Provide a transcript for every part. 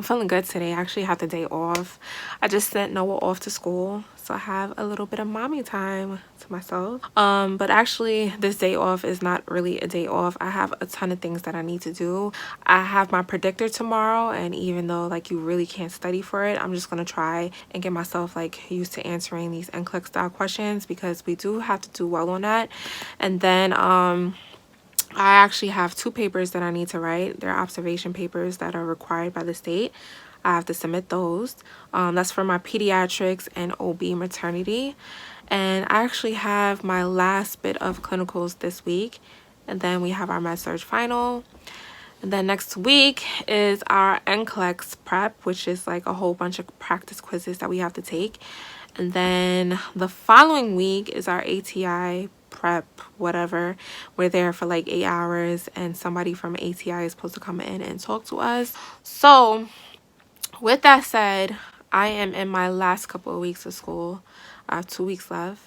feeling good today. I actually have the day off. I just sent Noah off to school, so I have a little bit of mommy time to myself. But actually this day off is not really a day off. I have a ton of things that I need to do. I have my predictor tomorrow, and even though like you really can't study for it, I'm just gonna try and get myself like used to answering these NCLEX style questions, because we do have to do well on that. And then I actually have 2 papers that I need to write. They're observation papers that are required by the state. I have to submit those. That's for my pediatrics and OB maternity. And I actually have my last bit of clinicals this week. And then we have our med-surg final. And then next week is our NCLEX prep, which is like a whole bunch of practice quizzes that we have to take. And then the following week is our ATI prep, whatever. We're there for like 8 hours, and somebody from ATI is supposed to come in and talk to us. So with that said, I am in my last couple of weeks of school. I have 2 weeks left,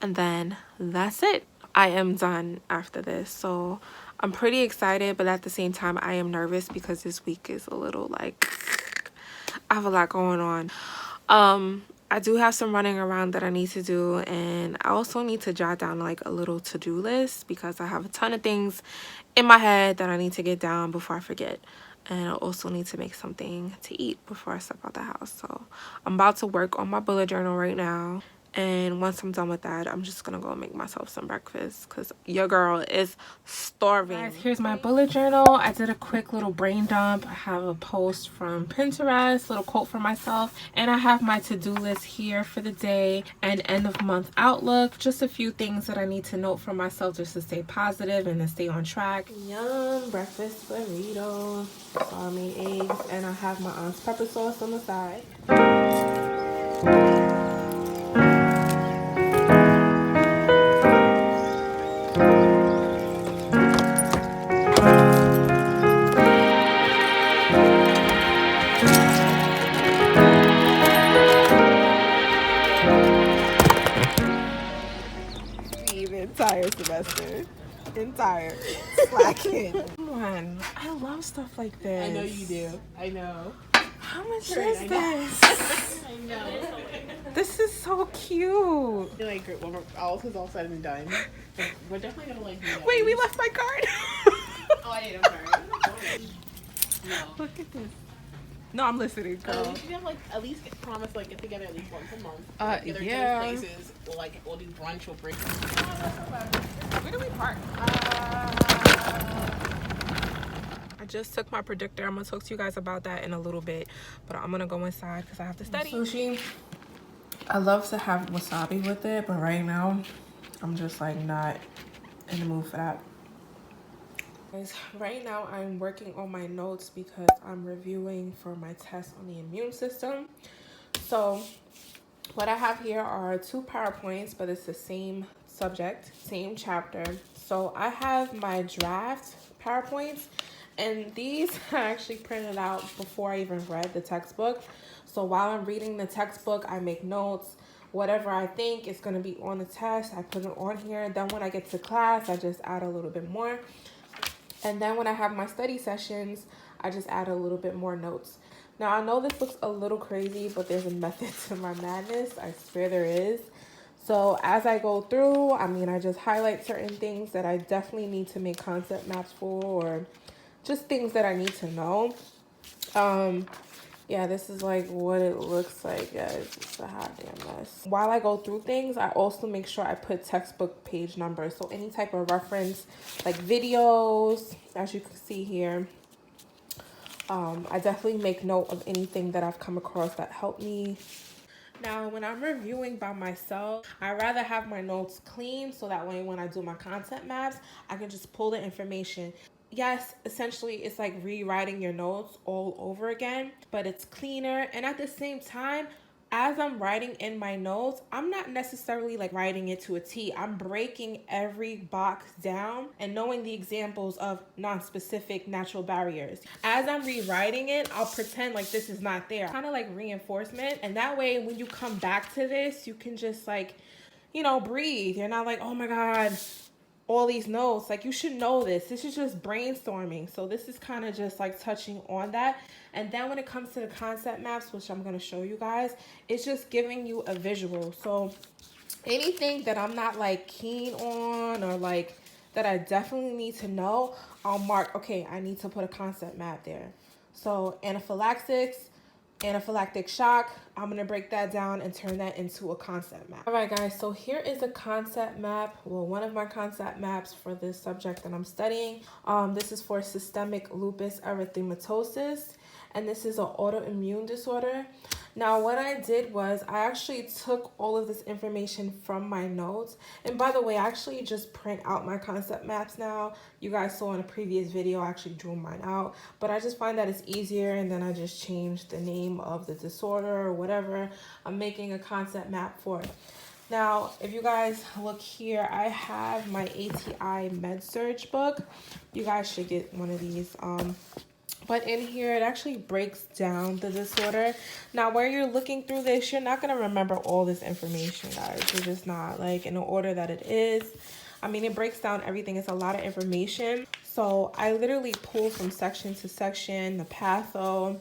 and then that's it. I am done after this. So I'm pretty excited, but at the same time I am nervous because this week is a little like I have a lot going on. I do have some running around that I need to do, and I also need to jot down like a little to-do list because I have a ton of things in my head that I need to get down before I forget. And I also need to make something to eat before I step out the house. So I'm about to work on my bullet journal right now. And once I'm done with that, I'm just gonna go make myself some breakfast because your girl is starving. Guys, here's my bullet journal. I did a quick little brain dump. I have a post from Pinterest, little quote for myself, and I have my to-do list here for the day and end of month outlook. Just a few things that I need to note for myself just to stay positive and to stay on track. Yum, breakfast burrito. So I made eggs, and I have my aunt's pepper sauce on the side. Entire semester. Entire. Slacking. Come on. I love stuff like this. I know you do. I know. How much is this? I know. This is so cute. Like, when all is all said and done, we're definitely gonna like. Wait, we left my card. Oh, I did. I'm sorry. No. Look at this. No, I'm listening, girl. We should have like at least promise like get together at least once a month. Get yeah. Places. We'll do brunch or break. Where do we park? I just took my predictor. I'm gonna talk to you guys about that in a little bit, but I'm gonna go inside because I have to study. Sushi. I love to have wasabi with it, but right now I'm just like not in the mood for that. Guys, right now I'm working on my notes because I'm reviewing for my test on the immune system. So what I have here are 2 PowerPoints, but it's the same subject, same chapter. So I have my draft PowerPoints, and these I actually printed out before I even read the textbook. So while I'm reading the textbook, I make notes. Whatever I think is going to be on the test, I put it on here. Then when I get to class, I just add a little bit more. And then when I have my study sessions, I just add a little bit more notes. Now, I know this looks a little crazy, but there's a method to my madness. I swear there is. So as I go through, I just highlight certain things that I definitely need to make concept maps for, or just things that I need to know. Yeah, this is like what it looks like, guys. It's a hot damn mess. While I go through things, I also make sure I put textbook page numbers. So any type of reference, like videos, as you can see here. I definitely make note of anything that I've come across that helped me. Now, when I'm reviewing by myself, I rather have my notes clean so that way when I do my content maps, I can just pull the information. Yes, essentially it's like rewriting your notes all over again, but it's cleaner. And at the same time, as I'm writing in my notes, I'm not necessarily like writing it to a T. I'm breaking every box down and knowing the examples of non-specific natural barriers. As I'm rewriting it, I'll pretend like this is not there. Kind of like reinforcement. And that way, when you come back to this, you can just like, breathe. You're not like, oh my God, all these notes. Like, you should know this. This is just brainstorming. So this is kind of just like touching on that. And then when it comes to the concept maps, which I'm going to show you guys, it's just giving you a visual. So anything that I'm not like keen on or like that I definitely need to know, I'll mark, okay, I need to put a concept map there. So anaphylaxis, anaphylactic shock, I'm going to break that down and turn that into a concept map. All right, guys, so here is a concept map. Well, one of my concept maps for this subject that I'm studying. This is for systemic lupus erythematosus, and this is an autoimmune disorder. Now, what I did was I actually took all of this information from my notes. And by the way, I actually just print out my concept maps now. You guys saw in a previous video, I actually drew mine out. But I just find that it's easier, and then I just changed the name of the disorder or whatever I'm making a concept map for. Now, if you guys look here, I have my ATI MedSurg book. You guys should get one of these. But in here, it actually breaks down the disorder. Now, where you're looking through this, you're not going to remember all this information, guys. You're just not, like, in the order that it is. I mean, it breaks down everything. It's a lot of information. So I literally pull from section to section, the patho,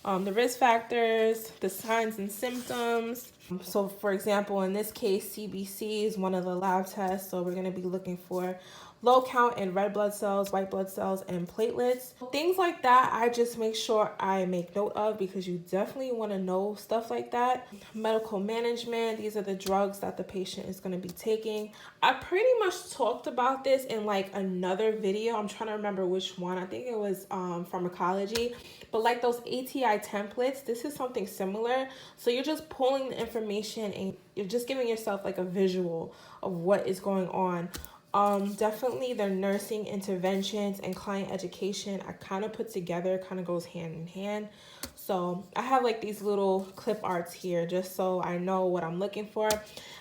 the risk factors, the signs and symptoms. So, for example, in this case, CBC is one of the lab tests. So we're going to be looking for low count in red blood cells, white blood cells, and platelets. Things like that, I just make sure I make note of, because you definitely want to know stuff like that. Medical management, these are the drugs that the patient is going to be taking. I pretty much talked about this in like another video. I'm trying to remember which one. I think it was pharmacology. But like those ATI templates, this is something similar. So you're just pulling the information and you're just giving yourself like a visual of what is going on. Definitely the nursing interventions and client education, I kind of put together, kind of goes hand in hand. So I have like these little clip arts here just so I know what I'm looking for.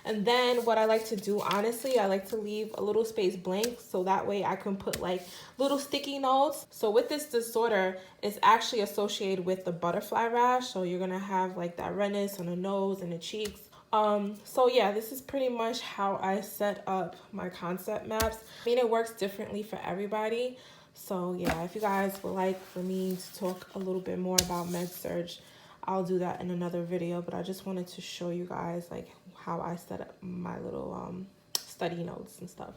And then what I like to do, honestly, I like to leave a little space blank so that way I can put like little sticky notes. So with this disorder, it's actually associated with the butterfly rash. So you're gonna have like that redness on the nose and the cheeks. So yeah, this is pretty much how I set up my concept maps. I mean, it works differently for everybody. So yeah, if you guys would like for me to talk a little bit more about MedSurg, I'll do that in another video. But I just wanted to show you guys like how I set up my little study notes and stuff.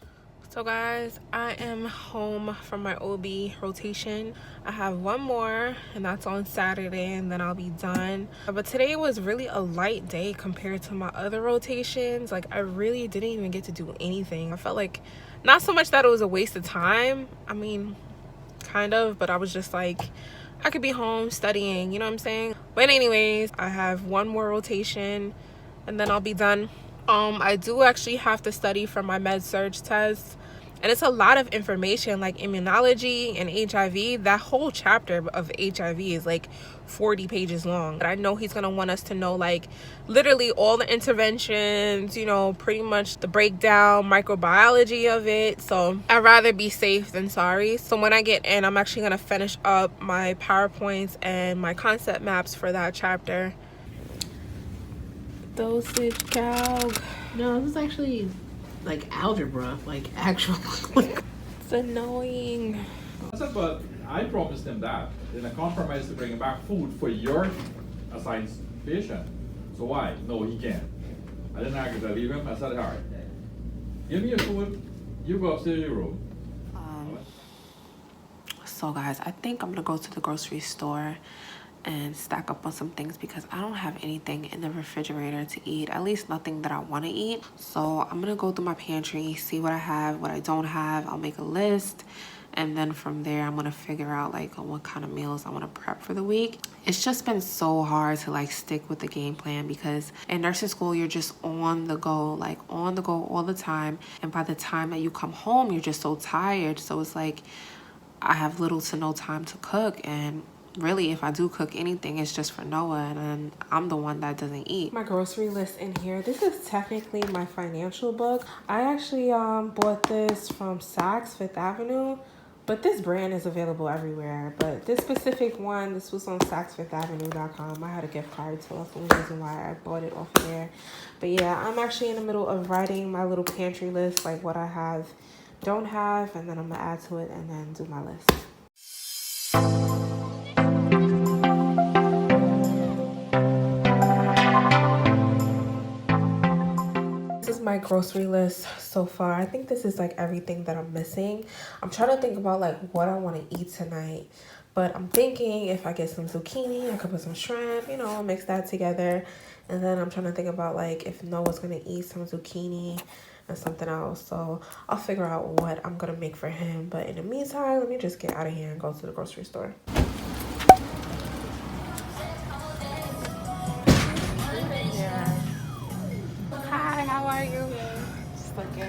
So guys, I am home from my OB rotation. I have one more, and that's on Saturday, and then I'll be done. But today was really a light day compared to my other rotations. Like, I really didn't even get to do anything. I felt like, not so much that it was a waste of time. I mean, kind of, but I was just like, I could be home studying, you know what I'm saying? But anyways, I have one more rotation, and then I'll be done. I do actually have to study for my MedSurg test, and it's a lot of information, like immunology and HIV. That whole chapter of HIV is like 40 pages long. But I know he's gonna want us to know like literally all the interventions, you know, pretty much the breakdown, microbiology of it. So I'd rather be safe than sorry. So when I get in, I'm actually gonna finish up my PowerPoints and my concept maps for that chapter. Dosage calc. No, this is actually like algebra, like actual. It's annoying. I said, but I promised him that in a compromise to bring him back food for your assigned patient. So why? No, he can't. I didn't argue. I leave him. I said, all right, give me your food. You go upstairs to your room. So guys, I think I'm gonna go to the grocery store and stack up on some things because I don't have anything in the refrigerator to eat, at least nothing that I want to eat. So I'm gonna go through my pantry, see what I have, what I don't have. I'll make a list, and then from there I'm gonna figure out like what kind of meals I want to prep for the week. It's just been so hard to like stick with the game plan because in nursing school you're just on the go, like on the go all the time, and by the time that you come home you're just so tired. So it's like I have little to no time to cook, and really, if I do cook anything, it's just for Noah, and I'm the one that doesn't eat. My grocery list in here. This is technically my financial book. I actually bought this from Saks Fifth Avenue, but this brand is available everywhere. But this specific one, this was on SaksFifthAvenue.com. I had a gift card, so that's the only reason why I bought it off of there. But yeah, I'm actually in the middle of writing my little pantry list, like what I have don't have, and then I'm gonna add to it and then do my list. This is my grocery list so far. I think this is like everything that I'm missing. I'm trying to think about like what I want to eat tonight, but I'm thinking if I get some zucchini, I could put some shrimp, you know, mix that together. And then I'm trying to think about like if Noah's gonna eat some zucchini and something else, so I'll figure out what I'm gonna make for him. But in the meantime, let me just get out of here and go to the grocery store. Yeah. Hi, how are you? Just looking.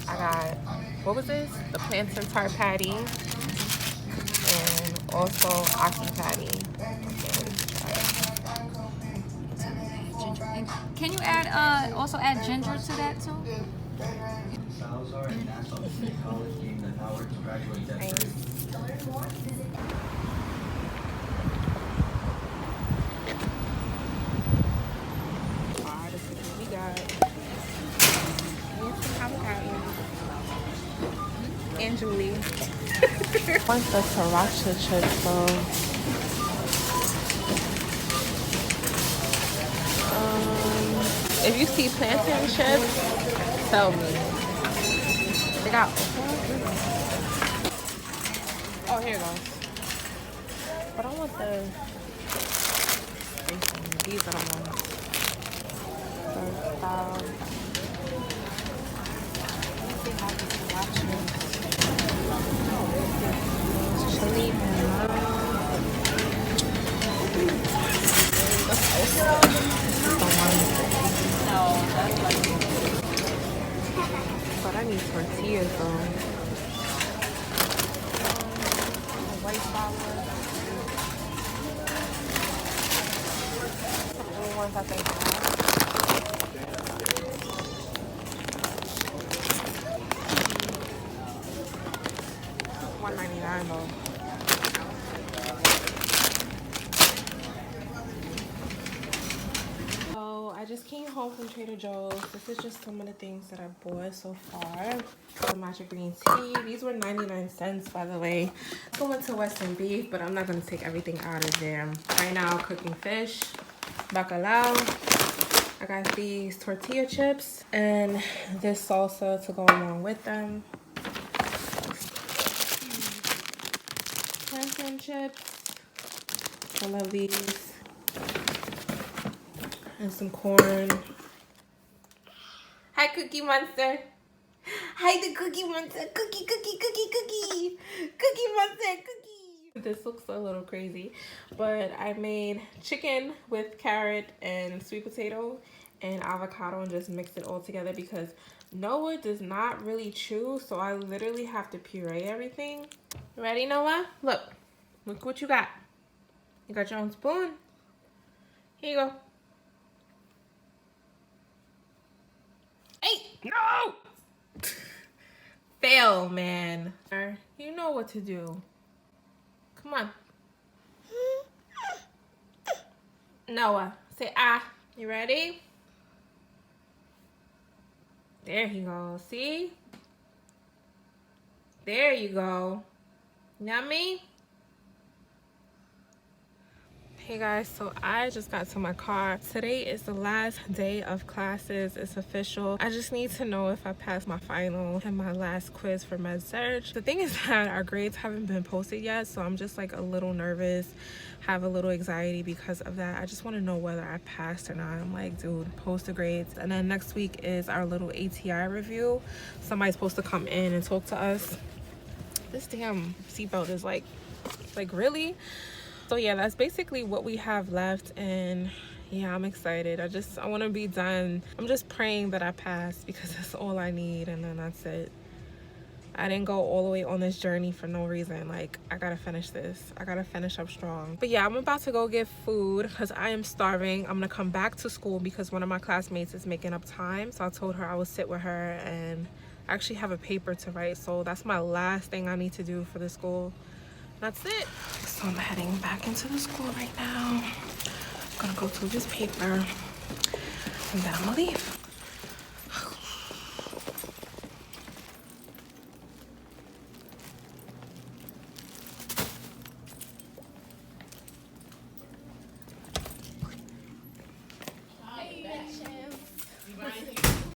I got, what was this? The plantain tart patty and also aki patty. Can you add also add ginger to that too? Salazar and Nassau State College gained the power to graduate debtors. We got avocado and Julie. Want the sriracha chips though. If you see plantain chips, tell me. They got. Oh, here it goes. But I want these are the ones. Chili and but I need tortillas though. White flour. Some little ones I think. $1.99 though. So I just came home from Trader Joe's. This is just some of the things that I bought so far. The matcha green tea. These were 99 cents, by the way. Going to Western Beef, but I'm not gonna take everything out of there. Right now, cooking fish, bacalao. I got these tortilla chips and this salsa to go along with them. Plantain chips. I love these. And some corn. Hi, Cookie Monster. Hi, the Cookie Monster. Cookie, cookie, cookie, cookie. Cookie Monster, cookie. This looks a little crazy, but I made chicken with carrot and sweet potato and avocado and just mixed it all together because Noah does not really chew, so I literally have to puree everything. Ready, Noah? Look what you got. You got your own spoon. Here you go. Hey, no! Fail, man. You know what to do. Come on. Noah, say ah. You ready? There he goes. See? There you go. Yummy? Hey guys, so I just got to my car. Today is the last day of classes. It's official. I just need to know if I passed my final and my last quiz for med surg. The thing is that our grades haven't been posted yet, so I'm just like a little nervous, have a little anxiety because of that. I just want to know whether I passed or not. I'm like, dude, post the grades. And then next week is our little ATI review. Somebody's supposed to come in and talk to us. This damn seatbelt is like really? So yeah, that's basically what we have left, and yeah, I'm excited. I want to be done. I'm just praying that I pass because that's all I need, and then that's it. I didn't go all the way on this journey for no reason. Like, I gotta finish this. I gotta finish up strong. But yeah, I'm about to go get food because I am starving. I'm gonna come back to school because one of my classmates is making up time. So I told her I would sit with her, and I actually have a paper to write. So that's my last thing I need to do for the school. That's it. So I'm heading back into the school right now. I'm gonna go through this paper and then I'm gonna leave.